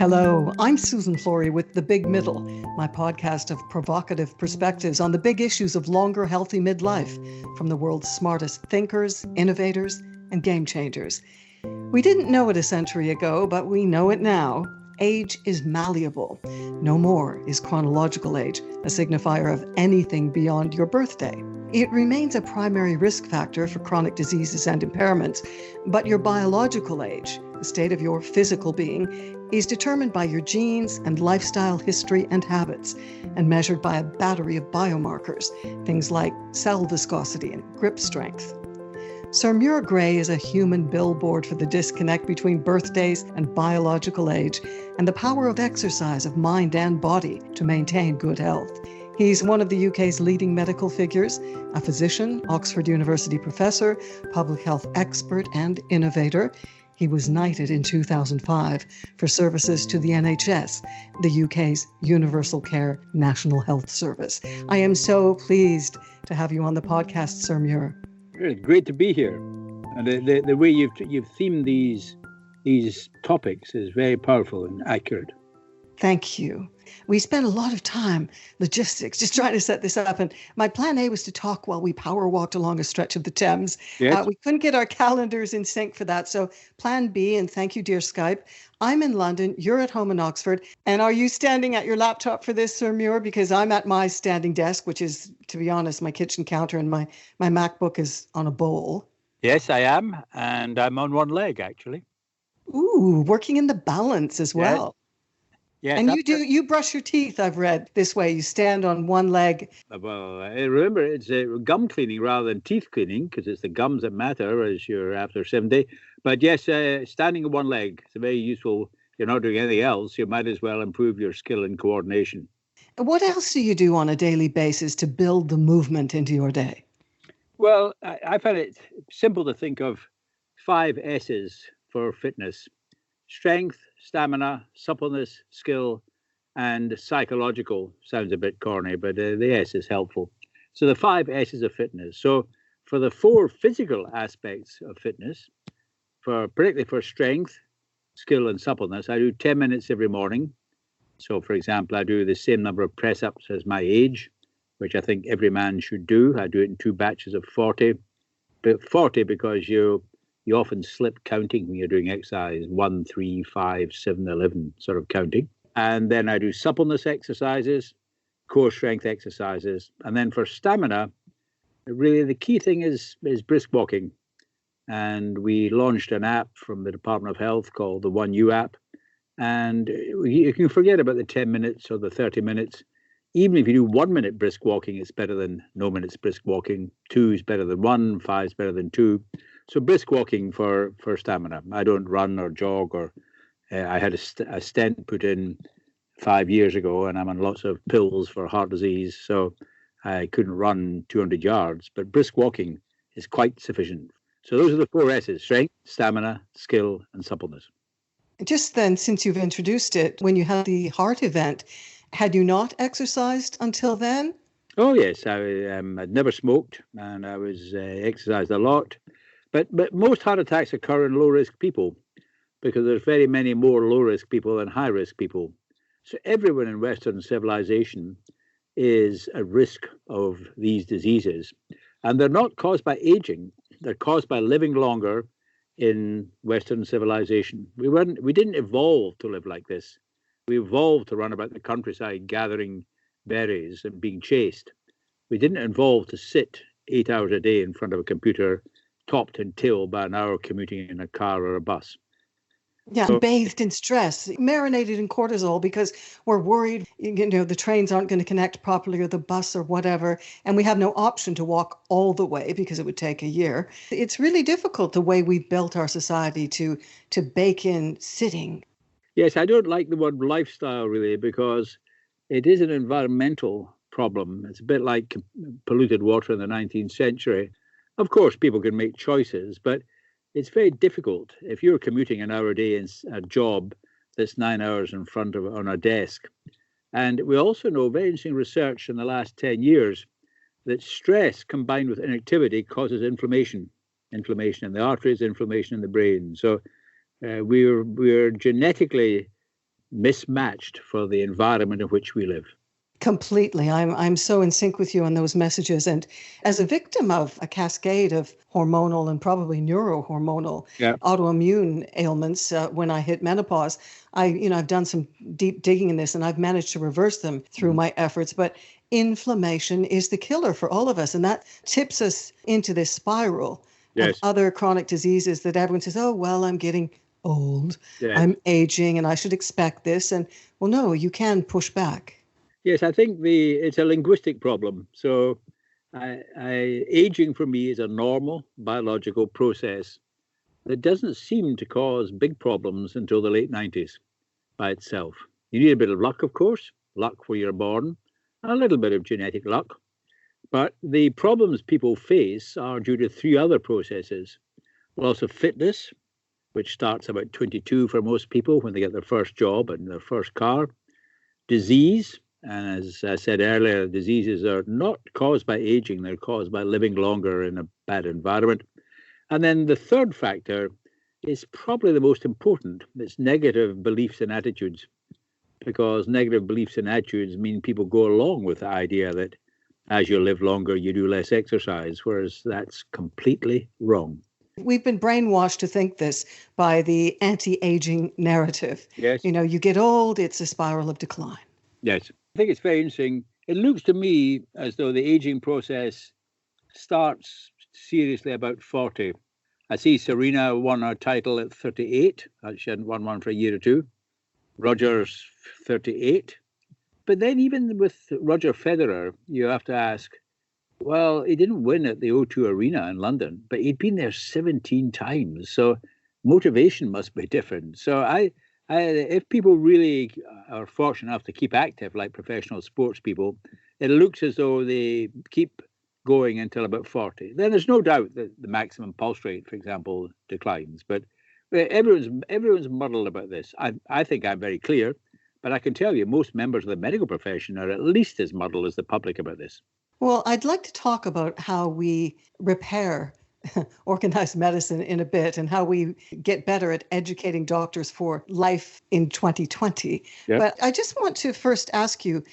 Hello, I'm Susan Flory with The Big Middle, my podcast of provocative perspectives on the big issues of longer, healthy midlife from the world's smartest thinkers, innovators, and game changers. We didn't know it a century ago, but we know it now. Age is malleable. No more is chronological age a signifier of anything beyond your birthday. It remains a primary risk factor for chronic diseases and impairments, but your biological age, the state of your physical being, is determined by your genes and lifestyle history and habits, and measured by a battery of biomarkers, things like cell viscosity and grip strength. Sir Muir Gray is a human billboard for the disconnect between birthdays and biological age, and the power of exercise of mind and body to maintain good health. He's one of the UK's leading medical figures, a physician, Oxford University professor, public health expert, and innovator. He was knighted in 2005 for services to the NHS, the UK's Universal Care National Health Service. I am so pleased to have you on the podcast, Sir Muir. It's great to be here. And the way you've themed these topics is very powerful and accurate. Thank you. We spent a lot of time, logistics, just trying to set this up. And my plan A was to talk while we power walked along a stretch of the Thames. Yes. We couldn't get our calendars in sync for that. So plan B, and thank you, dear Skype. I'm in London. You're at home in Oxford. And are you standing at your laptop for this, Sir Muir? Because I'm at my standing desk, which is, to be honest, my kitchen counter, and my MacBook is on a bowl. Yes, I am. And I'm on one leg, actually. Ooh, working in the balance as well. Yes, and you brush your teeth, I've read, this way. You stand on one leg. Well, remember, it's gum cleaning rather than teeth cleaning, because it's the gums that matter as you're after 70. But yes, standing on one leg is very useful. You're not doing anything else. You might as well improve your skill and coordination. What else do you do on a daily basis to build the movement into your day? Well, I find it simple to think of 5 S's for fitness: strength, stamina, suppleness, skill, and psychological. Sounds a bit corny, but the S is helpful. So the 5 S's of fitness. So for the 4 physical aspects of fitness, particularly for strength, skill, and suppleness, I do 10 minutes every morning. So, for example, I do the same number of press-ups as my age, which I think every man should do. I do it in 2 batches of 40. But 40 because you often slip counting when you're doing exercise, 1, 3, 5, 7, 11 sort of counting. And then I do suppleness exercises, core strength exercises. And then for stamina, really the key thing is brisk walking. And we launched an app from the Department of Health called the 1U app. And you can forget about the 10 minutes or the 30 minutes. Even if you do 1 minute brisk walking, it's better than no minutes brisk walking. 2 is better than 1, 5 is better than 2. So brisk walking for stamina. I don't run or jog, or I had a stent put in 5 years ago, and I'm on lots of pills for heart disease, so I couldn't run 200 yards. But brisk walking is quite sufficient. So those are the 4 S's: strength, stamina, skill, and suppleness. Just then, since you've introduced it, when you had the heart event, had you not exercised until then? Oh, yes. I'd never smoked, and I was exercised a lot. But most heart attacks occur in low-risk people, because there's very many more low-risk people than high-risk people. So everyone in Western civilization is at risk of these diseases. And they're not caused by aging. They're caused by living longer in Western civilization. We didn't evolve to live like this. We evolved to run about the countryside gathering berries and being chased. We didn't evolve to sit 8 hours a day in front of a computer, topped and tailed by an hour commuting in a car or a bus. Yeah, so, bathed in stress, marinated in cortisol, because we're worried, the trains aren't going to connect properly, or the bus or whatever, and we have no option to walk all the way because it would take a year. It's really difficult the way we've built our society to bake in sitting. Yes, I don't like the word lifestyle really, because it is an environmental problem. It's a bit like polluted water in the 19th century. Of course, people can make choices, but it's very difficult. If you're commuting an hour a day in a job that's 9 hours in front of on a desk. And we also know, very interesting research in the last 10 years, that stress combined with inactivity causes inflammation in the arteries, inflammation in the brain. So we're genetically mismatched for the environment in which we live. Completely. I'm so in sync with you on those messages. And as a victim of a cascade of hormonal and probably neurohormonal autoimmune ailments when I hit menopause, I've done some deep digging in this and I've managed to reverse them through my efforts. But inflammation is the killer for all of us. And that tips us into this spiral of other chronic diseases that everyone says, oh, well, I'm getting old, I'm aging, and I should expect this. And well, no, you can push back. Yes, I think it's a linguistic problem. So aging for me is a normal biological process that doesn't seem to cause big problems until the late 90s by itself. You need a bit of luck, of course, luck where you're born, a little bit of genetic luck. But the problems people face are due to three other processes. Loss of fitness, which starts about 22 for most people when they get their first job and their first car. Disease. And as I said earlier, diseases are not caused by aging, they're caused by living longer in a bad environment. And then the third factor is probably the most important. It's negative beliefs and attitudes, because negative beliefs and attitudes mean people go along with the idea that as you live longer, you do less exercise, whereas that's completely wrong. We've been brainwashed to think this by the anti-aging narrative. Yes. You get old, it's a spiral of decline. Yes. I think it's very interesting. It looks to me as though the aging process starts seriously about 40. I see Serena won her title at 38. She hadn't won one for a year or two. Roger's 38. But then even with Roger Federer, you have to ask, well, he didn't win at the O2 Arena in London, but he'd been there 17 times. So motivation must be different. So if people really are fortunate enough to keep active like professional sports people, it looks as though they keep going until about 40. Then there's no doubt that the maximum pulse rate, for example, declines. But everyone's muddled about this. I think I'm very clear, but I can tell you most members of the medical profession are at least as muddled as the public about this. Well, I'd like to talk about how we repair organized medicine in a bit and how we get better at educating doctors for life in 2020. Yep. But I just want to first ask you,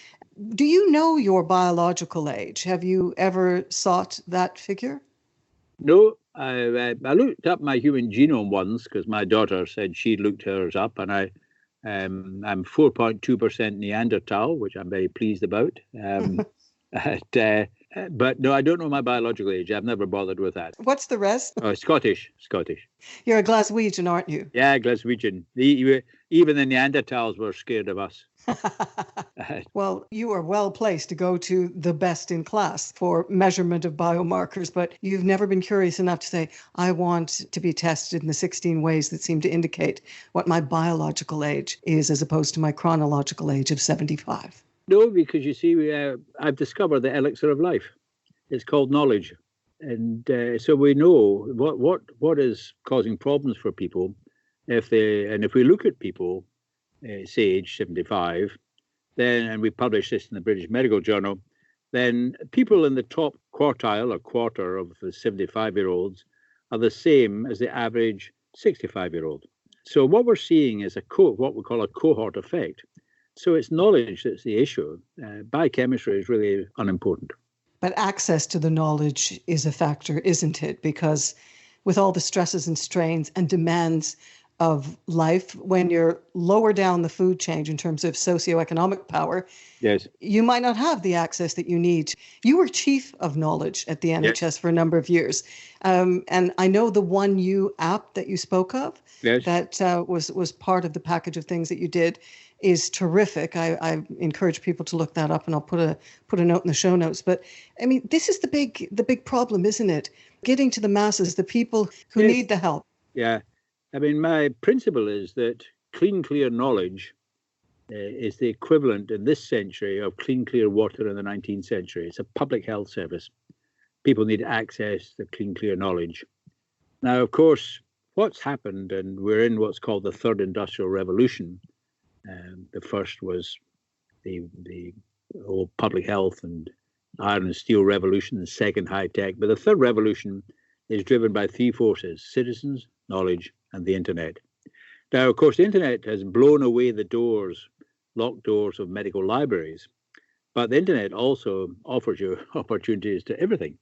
do you know your biological age? Have you ever sought that figure? No, I looked up my human genome once because my daughter said she looked hers up, and I'm 4.2% Neanderthal, which I'm very pleased about. But no, I don't know my biological age. I've never bothered with that. What's the rest? Scottish. You're a Glaswegian, aren't you? Yeah, Glaswegian. Even the Neanderthals were scared of us. Well, you are well placed to go to the best in class for measurement of biomarkers, but you've never been curious enough to say, I want to be tested in the 16 ways that seem to indicate what my biological age is as opposed to my chronological age of 75. No, because you see, I've discovered the elixir of life. It's called knowledge. And so we know what is causing problems for people. If we look at people, say age 75, and we publish this in the British Medical Journal, then people in the top quartile or quarter of the 75-year-olds are the same as the average 65-year-old. So what we're seeing is what we call a cohort effect. So it's knowledge that's the issue. Biochemistry is really unimportant. But access to the knowledge is a factor, isn't it? Because with all the stresses and strains and demands of life, when you're lower down the food chain in terms of socioeconomic power, yes, you might not have the access that you need. You were chief of knowledge at the NHS for a number of years. And I know the 1U app that you spoke of, that was part of the package of things that you did, is terrific. I encourage people to look that up, and I'll put a note in the show notes. But I mean, this is the big problem, isn't it? Getting to the masses, the people who need the help. Yeah. I mean, my principle is that clean, clear knowledge is the equivalent in this century of clean, clear water in the 19th century. It's a public health service. People need access to clean, clear knowledge. Now, of course, what's happened, and we're in what's called the third industrial revolution. The first was the old public health and iron and steel revolution, the second high tech. But the third revolution is driven by three forces: citizens, knowledge, and the internet. Now, of course, the internet has blown away the doors, locked doors of medical libraries, but the internet also offers you opportunities to everything.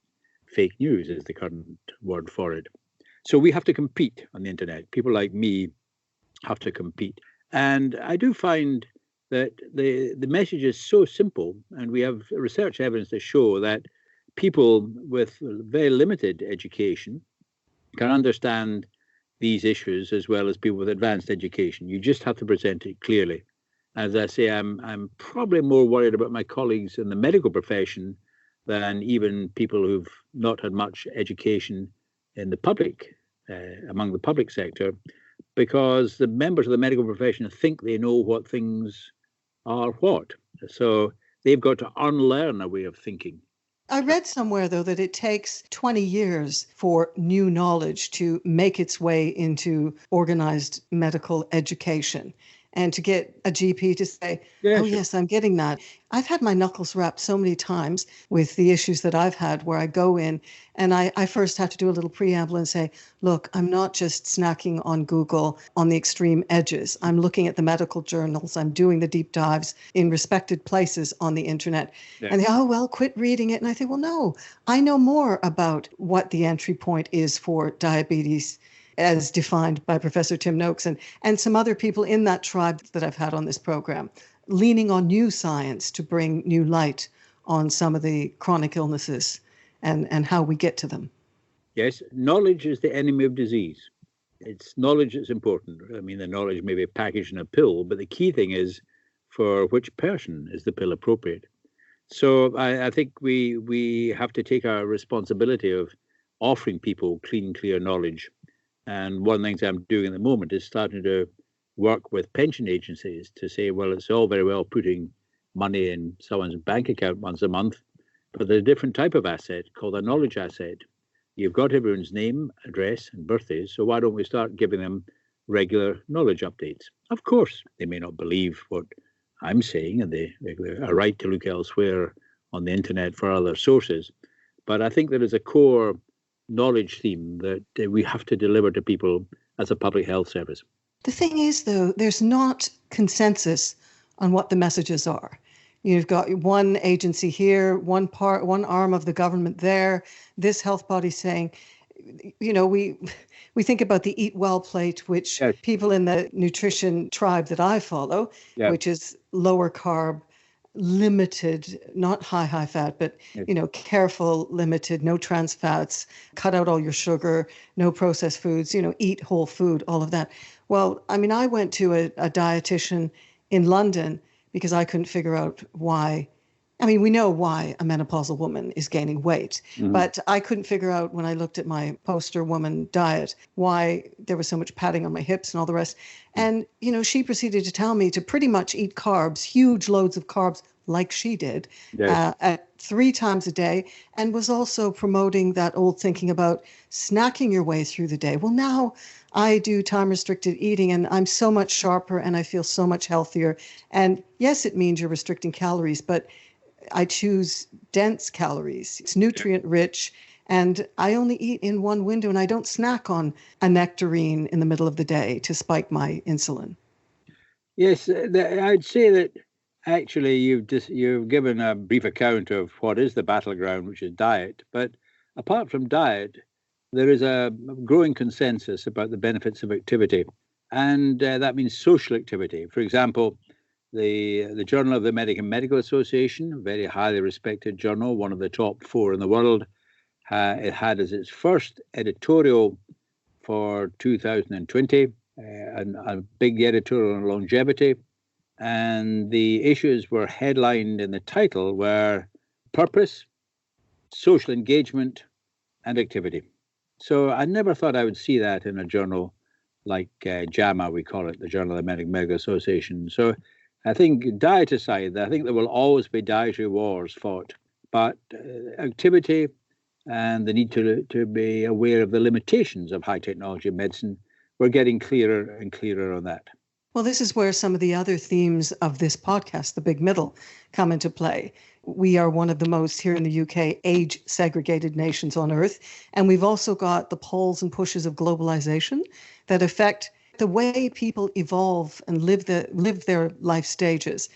Fake news is the current word for it. So we have to compete on the internet. People like me have to compete. And I do find that the message is so simple, and we have research evidence to show that people with very limited education can understand these issues as well as people with advanced education. You just have to present it clearly. As I say, I'm probably more worried about my colleagues in the medical profession than even people who've not had much education in the public, among the public sector, because the members of the medical profession think they know what things are what. So they've got to unlearn a way of thinking. I read somewhere, though, that it takes 20 years for new knowledge to make its way into organized medical education. And to get a GP to say, Yeah, oh, sure. yes, I'm getting that. I've had my knuckles wrapped so many times with the issues that I've had where I go in and I first have to do a little preamble and say, look, I'm not just snacking on Google on the extreme edges. I'm looking at the medical journals. I'm doing the deep dives in respected places on the internet. Yeah. And they, oh, well, quit reading it. And I think, well, no, I know more about what the entry point is for diabetes as defined by Professor Tim Noakes and some other people in that tribe that I've had on this program, leaning on new science to bring new light on some of the chronic illnesses and how we get to them. Yes, knowledge is the enemy of disease. It's knowledge that's important. I mean, the knowledge may be packaged in a pill, but the key thing is for which person is the pill appropriate. So I think we have to take our responsibility of offering people clean, clear knowledge. And one of the things I'm doing at the moment is starting to work with pension agencies to say, well, it's all very well putting money in someone's bank account once a month, but there's a different type of asset called a knowledge asset. You've got everyone's name, address, and birthdays, so why don't we start giving them regular knowledge updates? Of course, they may not believe what I'm saying, and they have a right to look elsewhere on the internet for other sources. But I think there is a core knowledge theme that we have to deliver to people as a public health service. The thing is, though, there's not consensus on what the messages are. You've got one agency here, one arm of the government there, this health body saying, you know, we think about the Eat Well plate, which Yes. people in the nutrition tribe that I follow, Yeah. which is lower carb, limited, not high fat, but, Yes. you know, careful, limited, no trans fats, cut out all your sugar, no processed foods, you know, eat whole food, all of that. Well, I mean, I went to a dietitian in London because I couldn't figure out why. I mean, we know why a menopausal woman is gaining weight, but I couldn't figure out when I looked at my poster woman diet why there was so much padding on my hips and all the rest. And, you know, she proceeded to tell me to pretty much eat carbs, huge loads of carbs, like she did, Yes. at 3 times a day, and was also promoting that old thinking about snacking your way through the day. Well, now I do time-restricted eating, and I'm so much sharper, and I feel so much healthier. And yes, it means you're restricting calories, but I choose dense calories. It's nutrient rich, and I only eat in one window, and I don't snack on a nectarine in the middle of the day to spike my insulin. Yes, I'd say that actually you've given a brief account of what is the battleground, which is diet. But apart from diet, there is a growing consensus about the benefits of activity, and that means social activity. For example, the Journal of the American Medical Association, a very highly respected journal, one of the top 4 in the world, it had as its first editorial for 2020, a big editorial on longevity. And the issues were headlined in the title were purpose, social engagement, and activity. So I never thought I would see that in a journal like JAMA, we call it, the Journal of the American Medical Association. So I think diet aside, I think there will always be dietary wars fought, but activity and the need to be aware of the limitations of high technology medicine, we're getting clearer and clearer on that. Well, this is where some of the other themes of this podcast, The Big Middle, come into play. We are one of the most, here in the UK, age-segregated nations on earth. And we've also got the pulls and pushes of globalization that affect the way people evolve and live their life stages.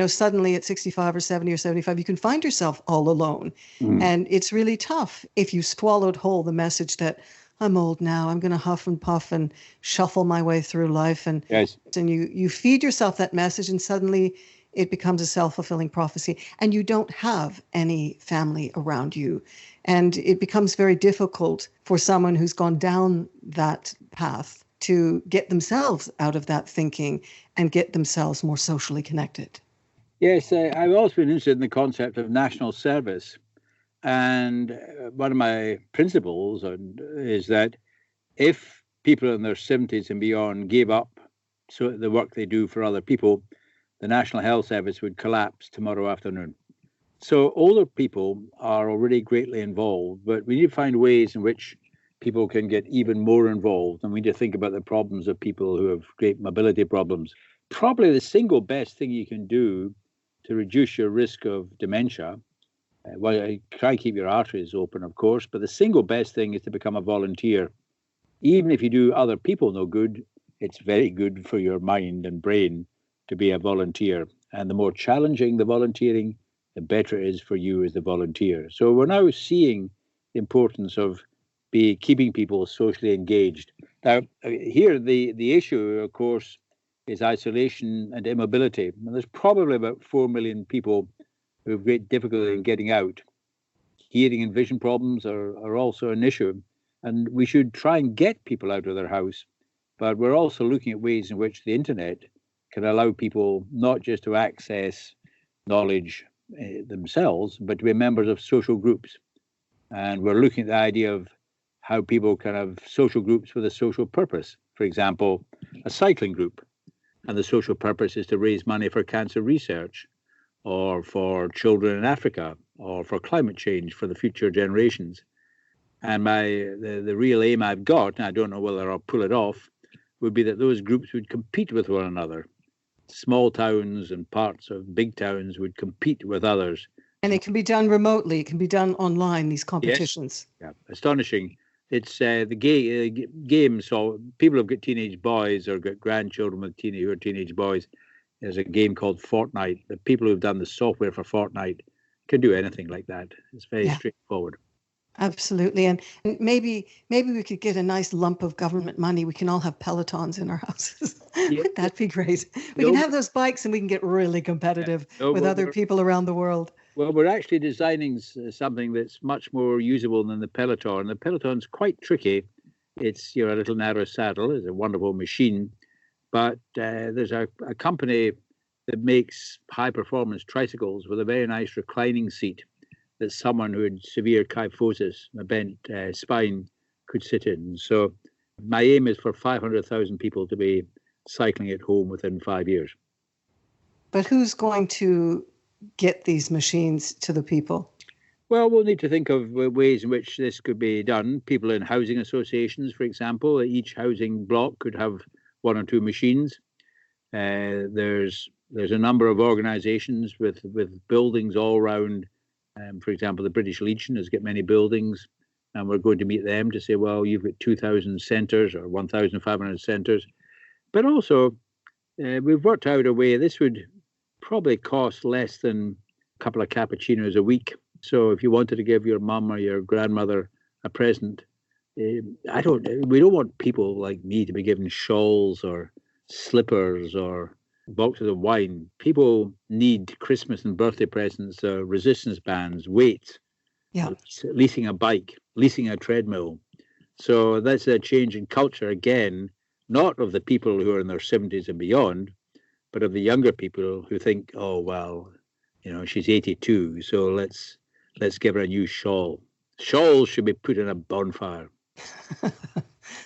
Suddenly at 65 or 70 or 75, you can find yourself all alone. And it's really tough if you swallowed whole the message that I'm old now, I'm going to huff and puff and shuffle my way through life. And, Yes. and you feed yourself that message, and suddenly it becomes a self-fulfilling prophecy, and you don't have any family around you. And it becomes very difficult for someone who's gone down that path to get themselves out of that thinking and get themselves more socially connected. Yes, I've always been interested in the concept of national service. And one of my principles is that if people in their 70s and beyond gave up the work they do for other people, the National Health Service would collapse tomorrow afternoon. So older people are already greatly involved, but we need to find ways in which people can get even more involved. And we need to think about the problems of people who have great mobility problems. Probably the single best thing you can do to reduce your risk of dementia, well, try to keep your arteries open, of course, but the single best thing is to become a volunteer. Even if you do other people no good, it's very good for your mind and brain to be a volunteer. And the more challenging the volunteering, the better it is for you as the volunteer. So we're now seeing the importance of keeping people socially engaged. Now, here the issue, of course, is isolation and immobility. And there's probably about 4 million people who have great difficulty in getting out. Hearing and vision problems are also an issue. And we should try and get people out of their house. But we're also looking at ways in which the internet can allow people not just to access knowledge themselves, but to be members of social groups. And we're looking at the idea of how people can have social groups with a social purpose. For example, a cycling group. And the social purpose is to raise money for cancer research, or for children in Africa, or for climate change for the future generations. And the real aim I've got, and I don't know whether I'll pull it off, would be that those groups would compete with one another. Small towns and parts of big towns would compete with others. And it can be done remotely. It can be done online, these competitions. Yes. Yeah, astonishing. It's the game. So people have got teenage boys or got grandchildren with who are teenage boys. There's a game called Fortnite. The people who've done the software for Fortnite can do anything like that. It's very straightforward. Absolutely. And maybe we could get a nice lump of government money. We can all have Pelotons in our houses. Yeah. Wouldn't that be great? We can have those bikes and we can get really competitive with other people around the world. Well, we're actually designing something that's much more usable than the Peloton. The Peloton's quite tricky. It's a little narrow saddle. It's a wonderful machine. But there's a company that makes high-performance tricycles with a very nice reclining seat that someone who had severe kyphosis, a bent spine, could sit in. So my aim is for 500,000 people to be cycling at home within 5 years. But who's going to get these machines to the people? Well, we'll need to think of ways in which this could be done. People in housing associations, for example, each housing block could have 1 or 2 machines. There's a number of organizations with buildings all around. For example, the British Legion has got many buildings, and we're going to meet them to say, well, you've got 2,000 centres or 1,500 centres. But also, we've worked out a way this would probably cost less than a couple of cappuccinos a week. So if you wanted to give your mum or your grandmother a present, we don't want people like me to be given shawls or slippers or boxes of wine. People need Christmas and birthday presents, resistance bands, weights, leasing a bike, leasing a treadmill. So that's a change in culture again, not of the people who are in their 70s and beyond, but of the younger people who think, oh, well, she's 82, so let's give her a new shawl. Shawls should be put in a bonfire.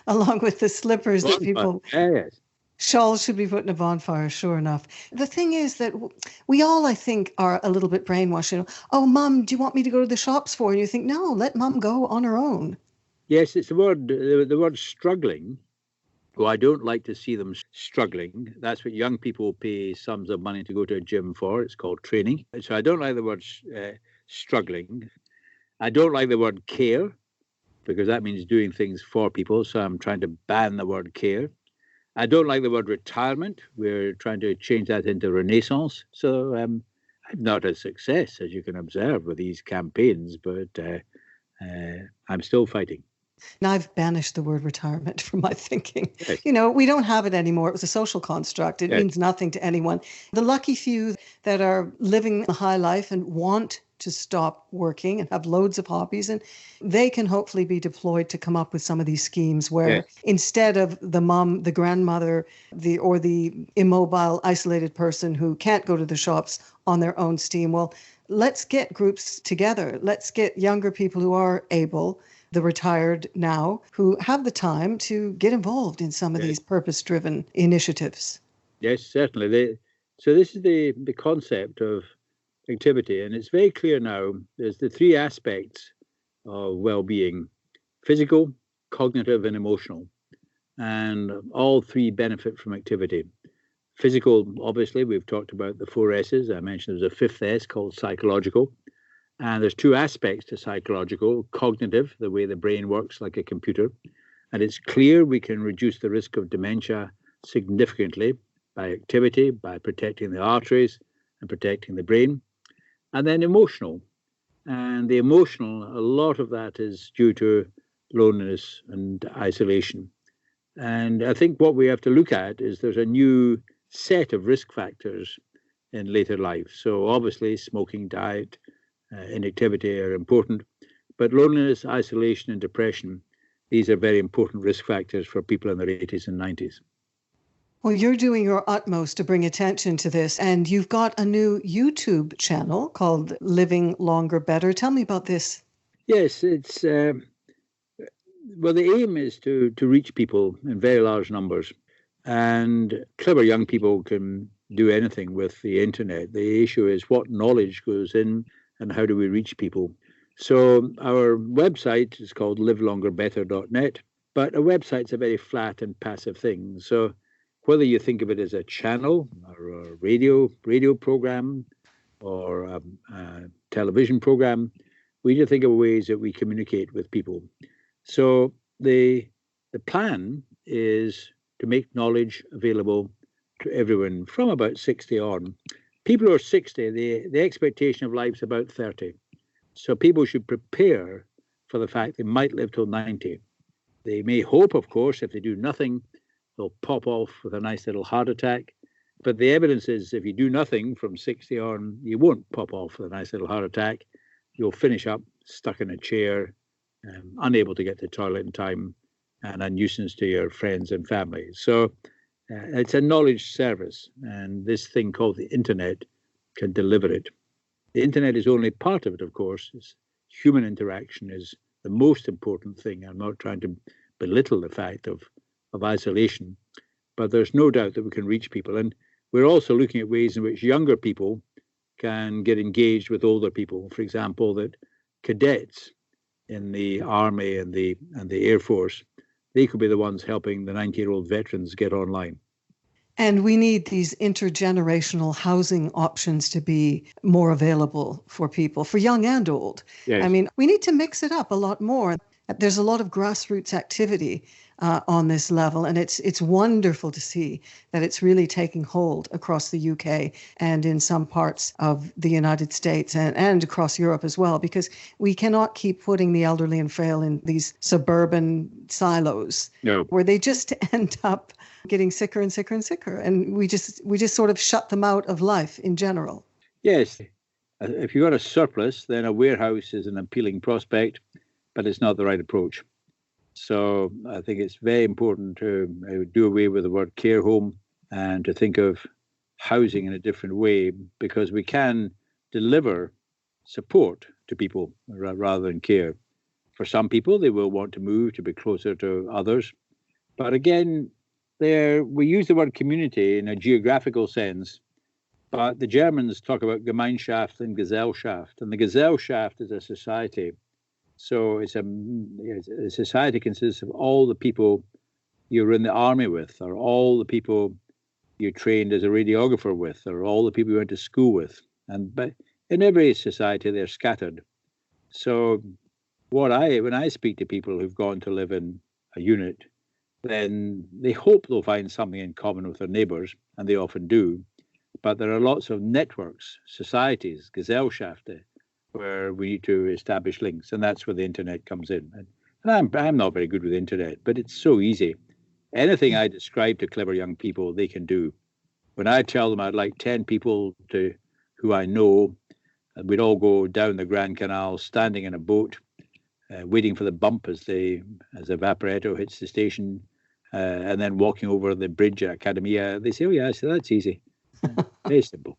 Along with the slippers that people... Yes. Shawls should be put in a bonfire, sure enough. The thing is that we all, I think, are a little bit brainwashed. Oh, Mum, do you want me to go to the shops for you? And you think, no, let Mum go on her own. Yes, it's the word struggling. Well, I don't like to see them struggling. That's what young people pay sums of money to go to a gym for. It's called training. So I don't like the word struggling. I don't like the word care, because that means doing things for people. So I'm trying to ban the word care. I don't like the word retirement. We're trying to change that into renaissance. So I'm not a success, as you can observe, with these campaigns, but I'm still fighting. And I've banished the word retirement from my thinking. Yes. We don't have it anymore. It was a social construct. It means nothing to anyone. The lucky few that are living a high life and want to stop working and have loads of hobbies, and they can hopefully be deployed to come up with some of these schemes where instead of the mom, the grandmother, or the immobile, isolated person who can't go to the shops on their own steam, well, let's get groups together. Let's get younger people who are able, the retired now, who have the time to get involved in some of these purpose-driven initiatives. Yes, certainly. So this is the concept of activity, and it's very clear now. There's the three aspects of well-being: physical, cognitive, and emotional. And all three benefit from activity. Physical, obviously, we've talked about the four S's. I mentioned there's a fifth S called psychological. And there's two aspects to psychological: cognitive, the way the brain works like a computer. And it's clear we can reduce the risk of dementia significantly by activity, by protecting the arteries and protecting the brain. And then emotional. And the emotional, a lot of that is due to loneliness and isolation. And I think what we have to look at is there's a new set of risk factors in later life. So obviously smoking, diet, inactivity are important, but loneliness, isolation, and depression, these are very important risk factors for people in their 80s and 90s. Well, you're doing your utmost to bring attention to this, and you've got a new YouTube channel called Living Longer Better. Tell me about this. Yes, it's well, the aim is to reach people in very large numbers, and clever young people can do anything with the internet. The issue is what knowledge goes in and how do we reach people. So our website is called livelongerbetter.net, but a website's a very flat and passive thing. So whether you think of it as a channel or a radio program or a television program, we need to think of ways that we communicate with people. So the plan is to make knowledge available to everyone from about 60 on. People who are 60, the expectation of life is about 30. So people should prepare for the fact they might live till 90. They may hope, of course, if they do nothing, they'll pop off with a nice little heart attack. But the evidence is if you do nothing from 60 on, you won't pop off with a nice little heart attack. You'll finish up stuck in a chair, unable to get to the toilet in time, and a nuisance to your friends and family. So it's a knowledge service, and this thing called the internet can deliver it. The internet is only part of it, of course. Human interaction is the most important thing. I'm not trying to belittle the fact of isolation, but there's no doubt that we can reach people. And we're also looking at ways in which younger people can get engaged with older people. For example, that cadets in the Army and the Air Force, they could be the ones helping the 90-year-old veterans get online. And we need these intergenerational housing options to be more available for people, for young and old. Yes. I mean, we need to mix it up a lot more. There's a lot of grassroots activity on this level, and it's wonderful to see that it's really taking hold across the UK and in some parts of the United States and across Europe as well, because we cannot keep putting the elderly and frail in these suburban silos where they just end up getting sicker and sicker and sicker, and we just sort of shut them out of life in general. Yes, if you've got a surplus, then a warehouse is an appealing prospect, but it's not the right approach. So I think it's very important to do away with the word care home and to think of housing in a different way, because we can deliver support to people rather than care. For some people, they will want to move to be closer to others. But again, we use the word community in a geographical sense, but the Germans talk about Gemeinschaft and Gesellschaft, and the Gesellschaft is a society. So it's a society consists of all the people you were in the army with, or all the people you trained as a radiographer with, or all the people you went to school with. But in every society, they're scattered. So when I speak to people who've gone to live in a unit, then they hope they'll find something in common with their neighbours, and they often do. But there are lots of networks, societies, Gesellschaften, where we need to establish links, and that's where the internet comes in. And I'm not very good with the internet, but it's so easy. Anything I describe to clever young people, they can do. When I tell them I'd like 10 people who I know, and we'd all go down the Grand Canal, standing in a boat, waiting for the bump as the Vaporetto hits the station, and then walking over the bridge at Academia, they say, oh yeah, so that's easy. Very simple.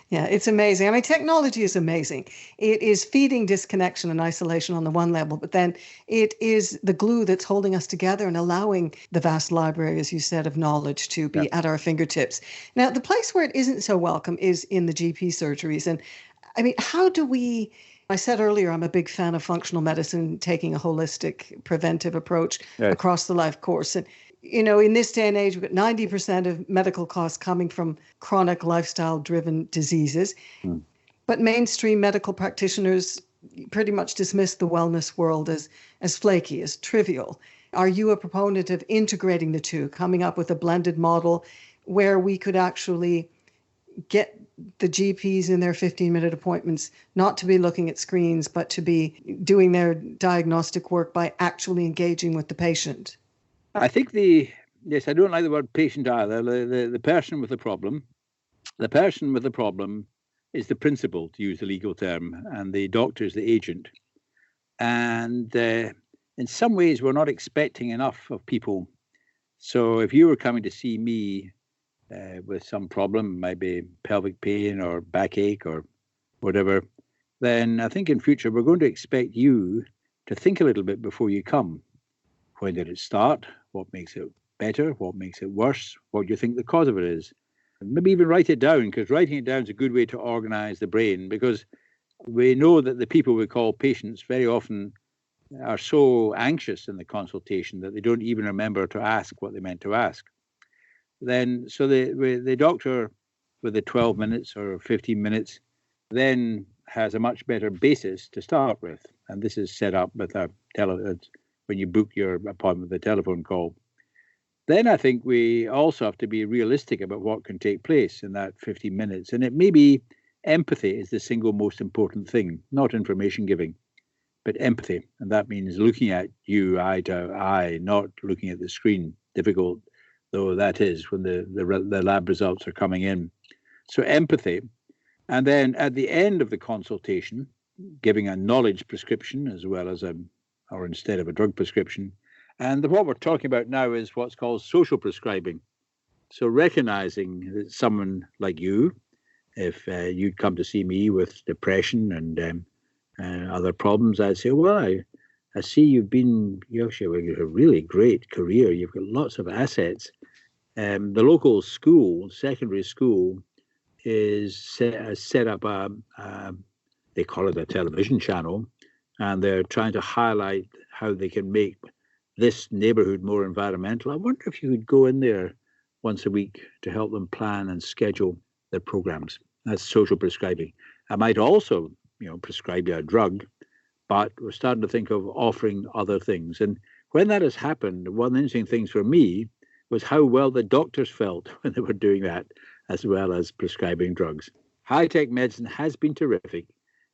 Yeah, it's amazing. I mean, technology is amazing. It is feeding disconnection and isolation on the one level, but then it is the glue that's holding us together and allowing the vast library, as you said, of knowledge to be at our fingertips. Now, the place where it isn't so welcome is in the GP surgeries. And I mean, how do we... I said earlier, I'm a big fan of functional medicine, taking a holistic preventive approach across the life course. And, you know, in this day and age, we've got 90% of medical costs coming from chronic lifestyle-driven diseases. But mainstream medical practitioners pretty much dismiss the wellness world as flaky, as trivial. Are you a proponent of integrating the two, coming up with a blended model where we could actually get the GPs in their 15-minute appointments not to be looking at screens, but to be doing their diagnostic work by actually engaging with the patient? I think yes, I don't like the word patient either. The person with the problem. The person with the problem is the principal, to use the legal term, and the doctor is the agent. And in some ways, we're not expecting enough of people. So if you were coming to see me with some problem, maybe pelvic pain or backache or whatever, then I think in future we're going to expect you to think a little bit before you come. When did it start? What makes it better? What makes it worse? What do you think the cause of it is? Maybe even write it down, because writing it down is a good way to organize the brain, because we know that the people we call patients very often are so anxious in the consultation that they don't even remember to ask what they meant to ask. Then, so the doctor with the 12 minutes or 15 minutes then has a much better basis to start with. And this is set up with when you book your appointment with a telephone call. Then I think we also have to be realistic about what can take place in that 15 minutes. And it may be empathy is the single most important thing, not information giving, but empathy. And that means looking at you eye to eye, not looking at the screen, difficult though that is when the lab results are coming in. So empathy. And then at the end of the consultation, giving a knowledge prescription as well as or instead of a drug prescription. And what we're talking about now is what's called social prescribing. So recognizing that someone like you, if you'd come to see me with depression and other problems, I'd say, well, I see you have a really great career. You've got lots of assets. The local school, secondary school, is set up they call it a television channel, and they're trying to highlight how they can make this neighborhood more environmental. I wonder if you could go in there once a week to help them plan and schedule their programs. That's social prescribing. I might also, prescribe you a drug, but we're starting to think of offering other things. And when that has happened, one of the interesting things for me was how well the doctors felt when they were doing that, as well as prescribing drugs. High-tech medicine has been terrific.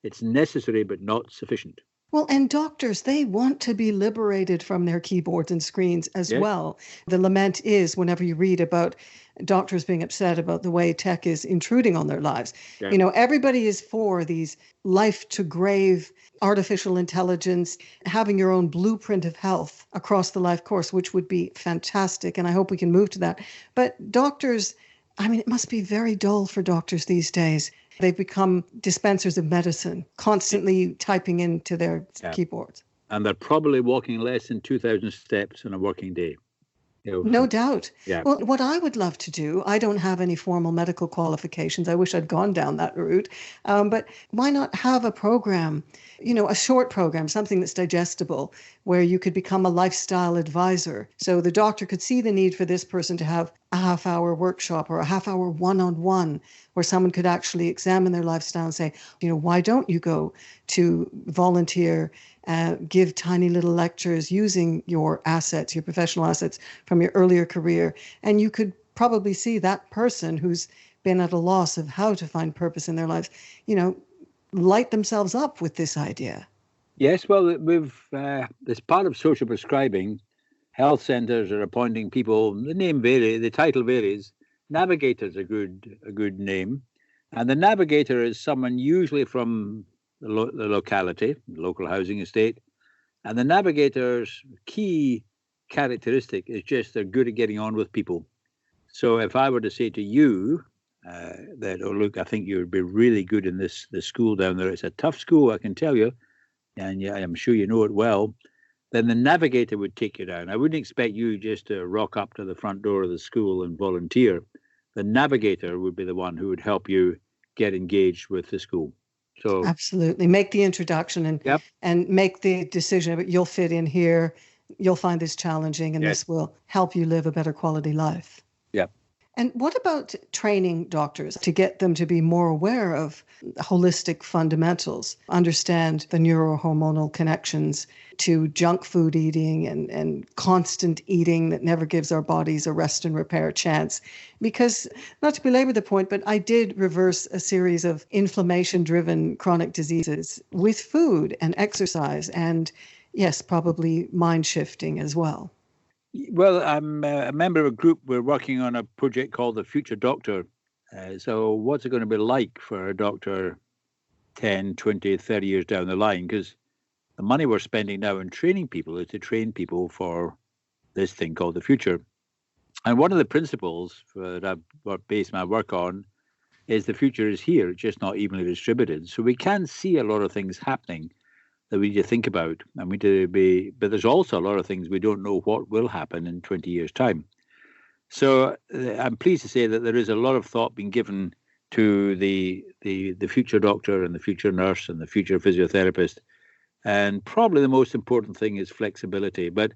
It's necessary, but not sufficient. Well, and doctors, they want to be liberated from their keyboards and screens as well. The lament is whenever you read about doctors being upset about the way tech is intruding on their lives. Everybody is for these life to grave artificial intelligence, having your own blueprint of health across the life course, which would be fantastic. And I hope we can move to that. But doctors, it must be very dull for doctors these days. They've become dispensers of medicine, constantly typing into their keyboards. And they're probably walking less than 2,000 steps in a working day. No doubt. Yeah. Well, what I would love to do, I don't have any formal medical qualifications. I wish I'd gone down that route. But why not have a program, a short program, something that's digestible, where you could become a lifestyle advisor. So the doctor could see the need for this person to have a half-hour workshop or a half-hour one-on-one where someone could actually examine their lifestyle and say, why don't you go to volunteer, give tiny little lectures using your assets, your professional assets from your earlier career, and you could probably see that person who's been at a loss of how to find purpose in their lives, light themselves up with this idea. Yes, well, as part of social prescribing, health centres are appointing people. The title varies. Navigator's a good name, and the navigator is someone usually from the locality, local housing estate, and the navigator's key characteristic is just they're good at getting on with people. So if I were to say to you that, look, I think you would be really good in this school down there. It's a tough school, I can tell you, and yeah, I'm sure you know it well. Then the navigator would take you down. I wouldn't expect you just to rock up to the front door of the school and volunteer. The navigator would be the one who would help you get engaged with the school. So absolutely, make the introduction and make the decision. But you'll fit in here. You'll find this challenging, and this will help you live a better quality life. Yeah. And what about training doctors to get them to be more aware of holistic fundamentals, understand the neurohormonal connections to junk food eating and constant eating that never gives our bodies a rest and repair chance? Because, not to belabor the point, but I did reverse a series of inflammation-driven chronic diseases with food and exercise and, yes, probably mind shifting as well. Well, I'm a member of a group. We're working on a project called The Future Doctor. So what's it going to be like for a doctor 10, 20, 30 years down the line? Because the money we're spending now in training people is to train people for this thing called the future. And one of the principles that I've based my work on is the future is here. It's just not evenly distributed. So we can see a lot of things happening that we need to think about, and but there's also a lot of things we don't know what will happen in 20 years' time. So I'm pleased to say that there is a lot of thought being given to the future doctor and the future nurse and the future physiotherapist, and probably the most important thing is flexibility. But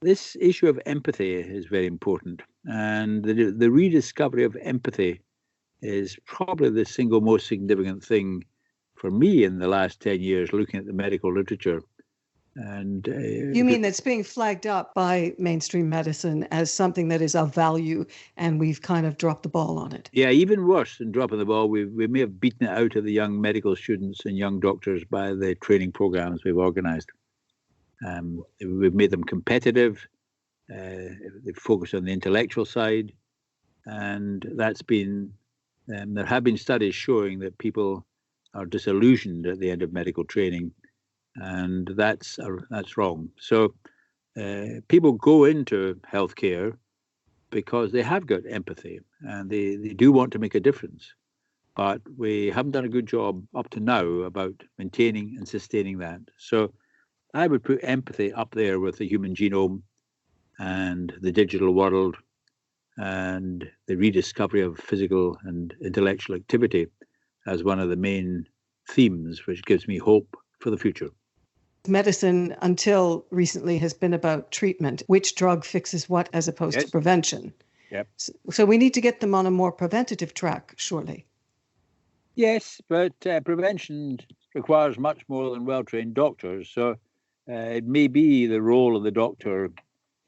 this issue of empathy is very important, and the rediscovery of empathy is probably the single most significant thing for me in the last 10 years, looking at the medical literature. And you mean that's being flagged up by mainstream medicine as something that is of value, and we've kind of dropped the ball on it? Yeah, even worse than dropping the ball, we may have beaten it out of the young medical students and young doctors by the training programs we've organized. We've made them competitive. They've focused on the intellectual side, and that's been. There have been studies showing that people are disillusioned at the end of medical training, and that's wrong. So people go into healthcare because they have got empathy and they do want to make a difference, but we haven't done a good job up to now about maintaining and sustaining that. So I would put empathy up there with the human genome and the digital world and the rediscovery of physical and intellectual activity as one of the main themes, which gives me hope for the future. Medicine, until recently, has been about treatment. Which drug fixes what as opposed to prevention? Yep. So we need to get them on a more preventative track, surely. Yes, but prevention requires much more than well-trained doctors. So it may be the role of the doctor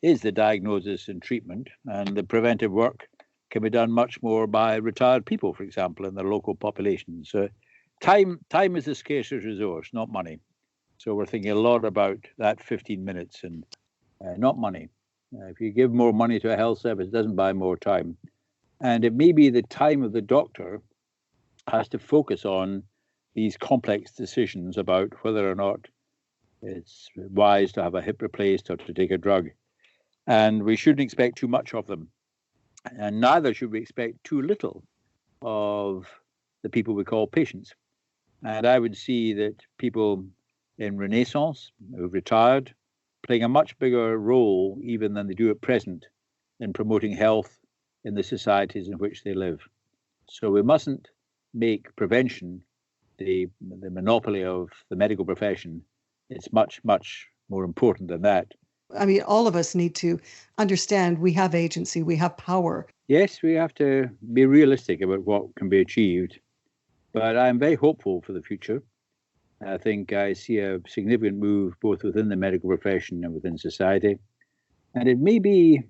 is the diagnosis and treatment, and the preventive work can be done much more by retired people, for example, in their local population. So time is the scarcest resource, not money. So we're thinking a lot about that 15 minutes and not money. If you give more money to a health service, it doesn't buy more time. And it may be the time of the doctor has to focus on these complex decisions about whether or not it's wise to have a hip replaced or to take a drug. And we shouldn't expect too much of them. And neither should we expect too little of the people we call patients. And I would see that people in Renaissance who've retired playing a much bigger role even than they do at present in promoting health in the societies in which they live. So we mustn't make prevention the monopoly of the medical profession. It's much, much more important than that. I mean, all of us need to understand we have agency, we have power. Yes, we have to be realistic about what can be achieved, but I'm very hopeful for the future. I think I see a significant move both within the medical profession and within society. And it may be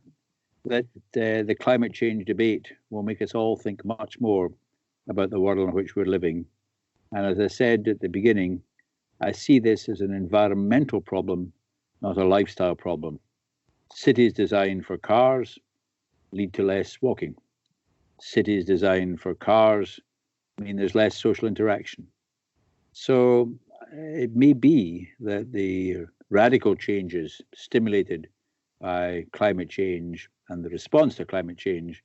that the climate change debate will make us all think much more about the world in which we're living. And as I said at the beginning, I see this as an environmental problem, not a lifestyle problem. Cities designed for cars lead to less walking. Cities designed for cars mean there's less social interaction. So it may be that the radical changes stimulated by climate change and the response to climate change,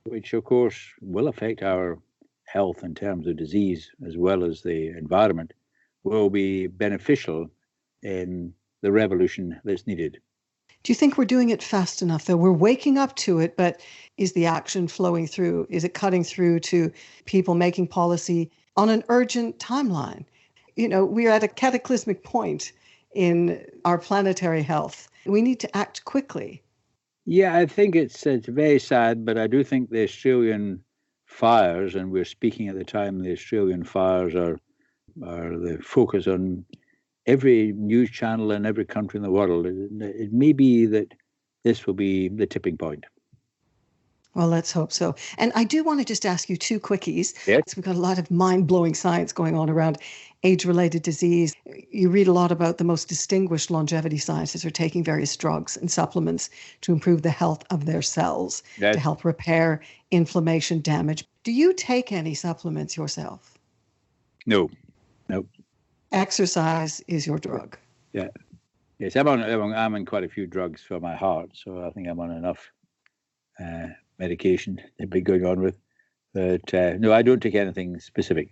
which of course will affect our health in terms of disease as well as the environment, will be beneficial in the revolution that's needed. Do you think we're doing it fast enough, though? We're waking up to it, but is the action flowing through? Is it cutting through to people making policy on an urgent timeline? You know, we're at a cataclysmic point in our planetary health. We need to act quickly. Yeah, I think it's very sad, but I do think the Australian fires, and we're speaking at the time, the Australian fires are the focus on every news channel in every country in the world. It may be that this will be the tipping point. Well, let's hope so. And I do want to just ask you two quickies. Yes. We've got a lot of mind-blowing science going on around age-related disease. You read a lot about the most distinguished longevity scientists are taking various drugs and supplements to improve the health of their cells, Yes. to help repair inflammation damage. Do you take any supplements yourself? No. Exercise is your drug. Yeah. Yes, I'm on quite a few drugs for my heart, so I think I'm on enough medication to be going on with. But no, I don't take anything specific.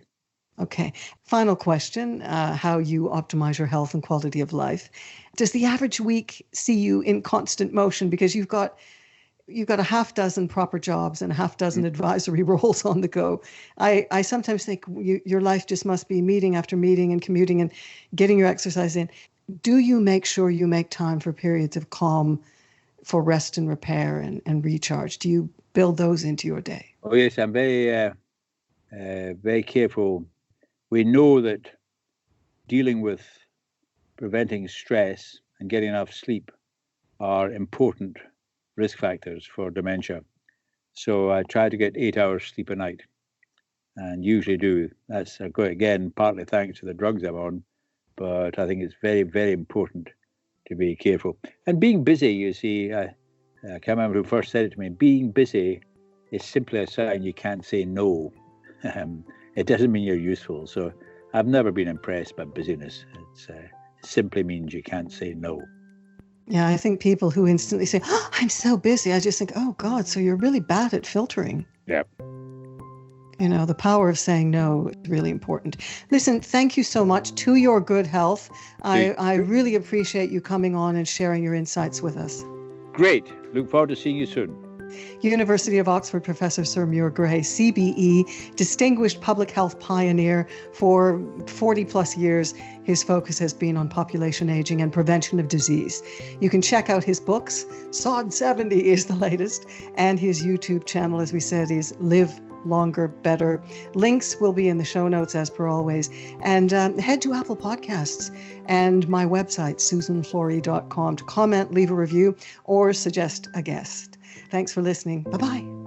Okay. Final question, how you optimize your health and quality of life. Does the average week see you in constant motion? Because you've got a half dozen proper jobs and a half dozen advisory roles on the go. I sometimes think your life just must be meeting after meeting and commuting and getting your exercise in. Do you make sure you make time for periods of calm, for rest and repair and recharge? Do you build those into your day? Oh, yes, I'm very careful. We know that dealing with preventing stress and getting enough sleep are important risk factors for dementia. So I try to get 8 hours sleep a night, and usually do. That's, again, partly thanks to the drugs I'm on, but I think it's very, very important to be careful. And being busy, you see, I can't remember who first said it to me, being busy is simply a sign you can't say no. It doesn't mean you're useful. So I've never been impressed by busyness. It simply means you can't say no. Yeah, I think people who instantly say, "Oh, I'm so busy," I just think, oh God, so you're really bad at filtering. Yeah. You know, the power of saying no is really important. Listen, thank you so much. To your good health. I really appreciate you coming on and sharing your insights with us. Great. Look forward to seeing you soon. University of Oxford Professor Sir Muir Gray, CBE, distinguished public health pioneer for 40 plus years. His focus has been on population aging and prevention of disease. You can check out his books. Sod 70 is the latest. And his YouTube channel, as we said, is Live Longer, Better. Links will be in the show notes as per always. And head to Apple Podcasts and my website, susanflory.com, to comment, leave a review, or suggest a guest. Thanks for listening. Bye-bye.